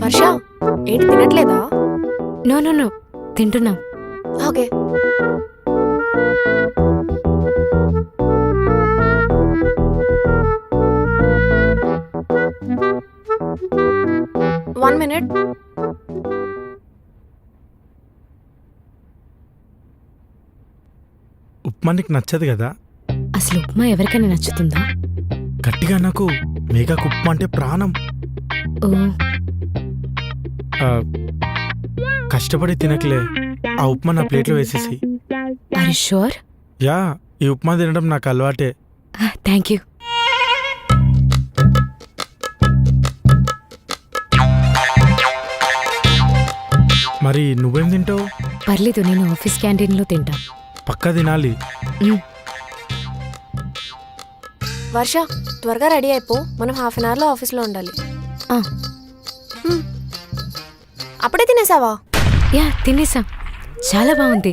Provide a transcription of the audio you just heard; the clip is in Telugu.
వర్ష ఏంటి తినట్లేదా? నో నో నో తింటున్నా. ఓకే. One minute. ఉప్మా నీకు నచ్చదు కదా? అసలు ఉప్మా ఎవరికైనా నచ్చుతుందా? గట్టిగా నాకు మేఘాకు ఉప్మా అంటే ప్రాణం. ఓ ఆ, కష్టపడి తినకలే, ఆ ఉప్మా నా ప్లేట్లో వేసేసి. Are you sure? యా, ఈ ఉప్మా తినడం నాకు అలవాటే. Thank you. మరి నువ్వేం తింటావు? పర్లేదు, నేను ఆఫీస్ క్యాంటీన్లో తింటా. పక్కా తినాలి. వర్ష త్వరగా రెడీ అయిపో, మనం హాఫ్ అన్ అవర్లో ఆఫీస్లో ఉండాలి. ఆ, అప్పుడే తినేసావా? యా తినేసా, చాలా బాగుంది.